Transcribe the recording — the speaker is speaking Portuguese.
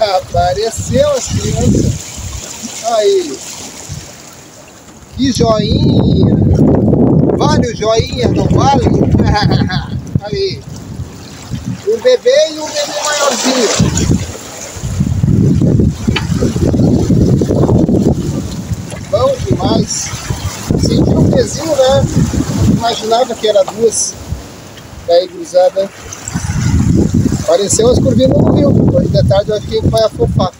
Apareceu as crianças. Aí. Que joinha. Vale o joinha, não vale? Aí. Um bebê e um bebê maiorzinho. Bom demais. Senti um pezinho, né? Imaginava que era duas. Daí, gurizada. Apareceu as curvinhas no rio. Hoje de tarde eu acho que a gente vai afofar.